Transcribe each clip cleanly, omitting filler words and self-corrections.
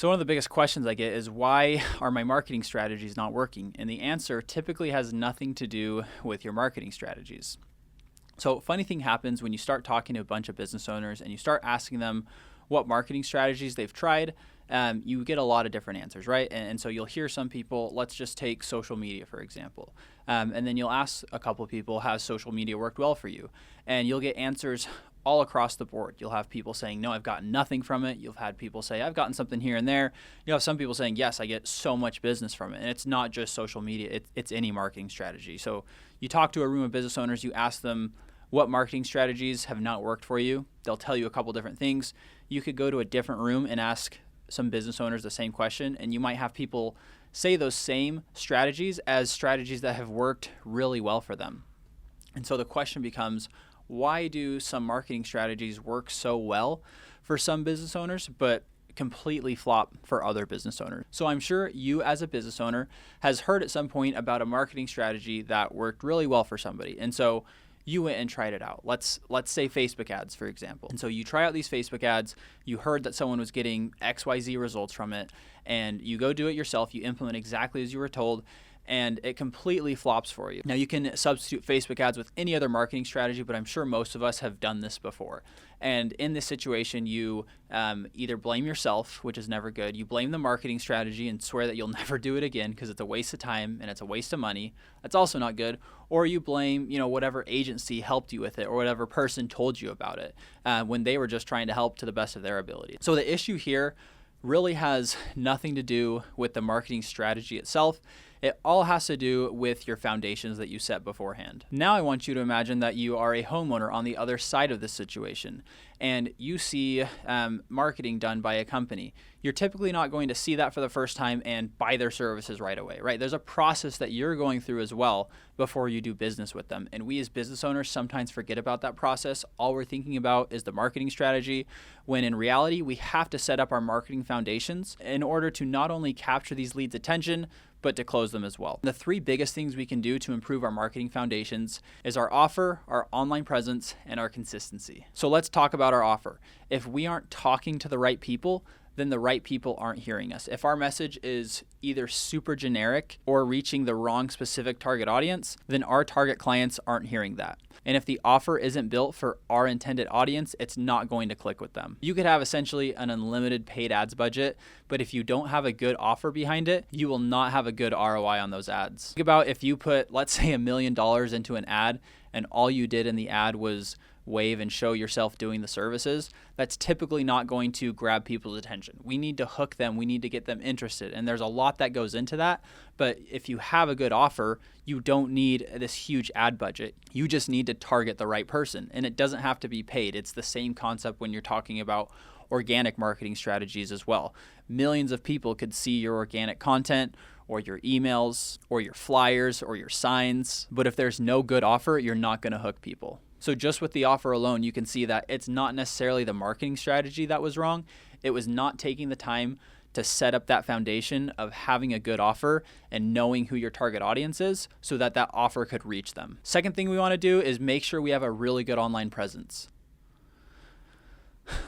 So one of the biggest questions I get is, why are my marketing strategies not working? And the answer typically has nothing to do with your marketing strategies. So funny thing happens when you start talking to a bunch of business owners and you start asking them what marketing strategies they've tried. You get a lot of different answers, right? And so you'll hear some people, let's just take social media, for example. And then you'll ask a couple of people, has social media worked well for you? And you'll get answers all across the board. You'll have people saying, no, I've gotten nothing from it. You've had people say, I've gotten something here and there. You'll have some people saying, yes, I get so much business from it. And it's not just social media, it's any marketing strategy. So you talk to a room of business owners, you ask them what marketing strategies have not worked for you. They'll tell you a couple different things. You could go to a different room and ask some business owners the same question, and you might have people say those same strategies as strategies that have worked really well for them. And so the question becomes, why do some marketing strategies work so well for some business owners, but completely flop for other business owners? So I'm sure you as a business owner has heard at some point about a marketing strategy that worked really well for somebody. And so you went and tried it out. Let's say Facebook ads, for example. And so you try out these Facebook ads, you heard that someone was getting XYZ results from it, and you go do it yourself, you implement exactly as you were told, and it completely flops for you. Now you can substitute Facebook ads with any other marketing strategy, but I'm sure most of us have done this before. And in this situation, you either blame yourself, which is never good. You blame the marketing strategy and swear that you'll never do it again because it's a waste of time and it's a waste of money. That's also not good. Or you blame, whatever agency helped you with it or whatever person told you about it when they were just trying to help to the best of their ability. So the issue here really has nothing to do with the marketing strategy itself. It all has to do with your foundations that you set beforehand. Now I want you to imagine that you are a homeowner on the other side of this situation and you see marketing done by a company. You're typically not going to see that for the first time and buy their services right away, right? There's a process that you're going through as well before you do business with them. And we as business owners sometimes forget about that process. All we're thinking about is the marketing strategy, when in reality, we have to set up our marketing foundations in order to not only capture these leads' attention, but to close them as well. The three biggest things we can do to improve our marketing foundations is our offer, our online presence, and our consistency. So let's talk about our offer. If we aren't talking to the right people, then the right people aren't hearing us. If our message is either super generic or reaching the wrong specific target audience, then our target clients aren't hearing that. And if the offer isn't built for our intended audience, it's not going to click with them. You could have essentially an unlimited paid ads budget, but if you don't have a good offer behind it, you will not have a good ROI on those ads. Think about if you put, let's say, $1 million into an ad and all you did in the ad was wave and show yourself doing the services, that's typically not going to grab people's attention. We need to hook them. We need to get them interested. And there's a lot that goes into that. But if you have a good offer, you don't need this huge ad budget. You just need to target the right person. And it doesn't have to be paid. It's the same concept when you're talking about organic marketing strategies as well. Millions of people could see your organic content or your emails or your flyers or your signs. But if there's no good offer, you're not going to hook people. So just with the offer alone, you can see that it's not necessarily the marketing strategy that was wrong. It was not taking the time to set up that foundation of having a good offer and knowing who your target audience is so that that offer could reach them. Second thing we want to do is make sure we have a really good online presence.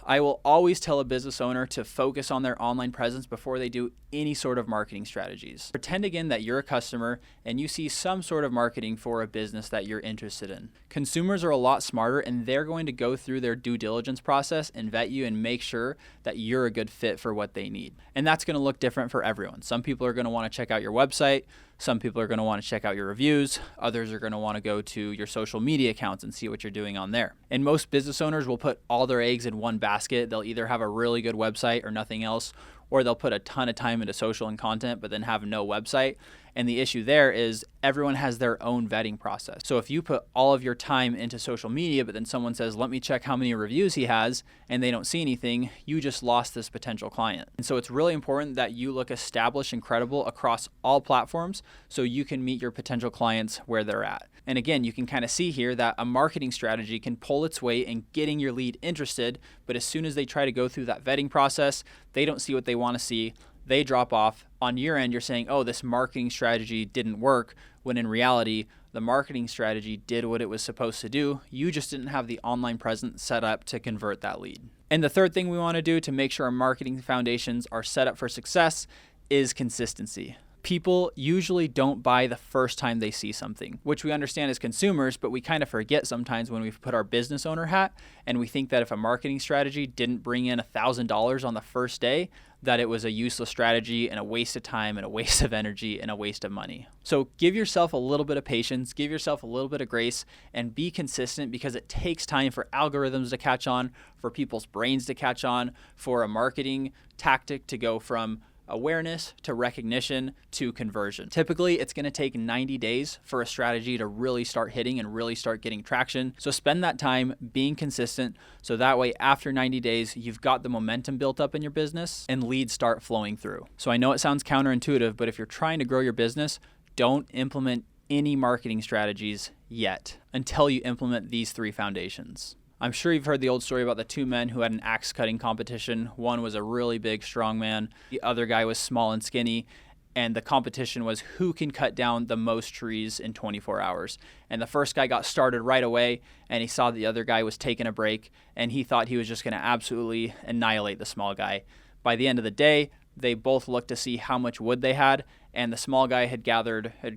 I will always tell a business owner to focus on their online presence before they do any sort of marketing strategies. Pretend again that you're a customer and you see some sort of marketing for a business that you're interested in. Consumers are a lot smarter and they're going to go through their due diligence process and vet you and make sure that you're a good fit for what they need. And that's going to look different for everyone. Some people are going to want to check out your website. Some people are going to want to check out your reviews. Others are going to want to go to your social media accounts and see what you're doing on there. And most business owners will put all their eggs in one basket. They'll either have a really good website or nothing else, or they'll put a ton of time into social and content, but then have no website. And the issue there is everyone has their own vetting process. So if you put all of your time into social media, but then someone says, let me check how many reviews he has, and they don't see anything, you just lost this potential client. And so it's really important that you look established and credible across all platforms so you can meet your potential clients where they're at. And again, you can kind of see here that a marketing strategy can pull its weight in getting your lead interested, but as soon as they try to go through that vetting process, they don't see what they want to see. They drop off. On your end, you're saying, oh, this marketing strategy didn't work, when in reality, The marketing strategy did what it was supposed to do. You just didn't have the online presence set up to convert that lead. And the third thing we want to do to make sure our marketing foundations are set up for success is consistency. People usually don't buy the first time they see something, which we understand as consumers, but we kind of forget sometimes when we put our business owner hat and we think that if a marketing strategy didn't bring in $1,000 on the first day, that it was a useless strategy and a waste of time and a waste of energy and a waste of money. So give yourself a little bit of patience, give yourself a little bit of grace, and be consistent, because it takes time for algorithms to catch on, for people's brains to catch on, for a marketing tactic to go from awareness to recognition to conversion. Typically, it's going to take 90 days for a strategy to really start hitting and really start getting traction. So spend that time being consistent, so that way after 90 days, you've got the momentum built up in your business and leads start flowing through. So I know it sounds counterintuitive, but if you're trying to grow your business, don't implement any marketing strategies yet until you implement these 3 foundations. I'm sure you've heard the old story about the 2 men who had an axe cutting competition. One was a really big, strong man. The other guy was small and skinny. And the competition was who can cut down the most trees in 24 hours. And the first guy got started right away, and he saw the other guy was taking a break, and he thought he was just going to absolutely annihilate the small guy. By the end of the day, they both looked to see how much wood they had, and the small guy had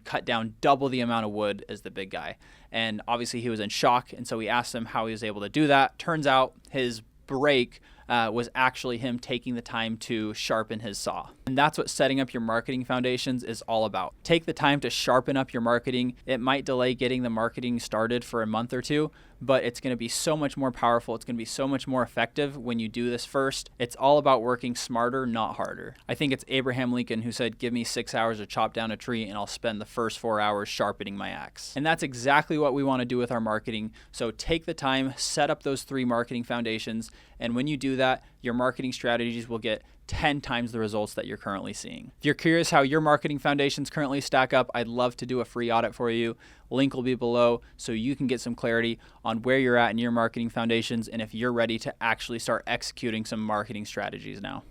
cut down double the amount of wood as the big guy. And obviously he was in shock, and so we asked him how he was able to do that. Turns out his break was actually him taking the time to sharpen his saw. And that's what setting up your marketing foundations is all about. Take the time to sharpen up your marketing. It might delay getting the marketing started for a month or 2, but it's going to be so much more powerful. It's going to be so much more effective when you do this first. It's all about working smarter, not harder. I think it's Abraham Lincoln who said, "Give me 6 hours to chop down a tree and I'll spend the first 4 hours sharpening my axe." And that's exactly what we want to do with our marketing. So take the time, set up those 3 marketing foundations, and when you do that, your marketing strategies will get 10 times the results that you're currently seeing. If you're curious how your marketing foundations currently stack up, I'd love to do a free audit for you. Link will be below so you can get some clarity on where you're at in your marketing foundations and if you're ready to actually start executing some marketing strategies now.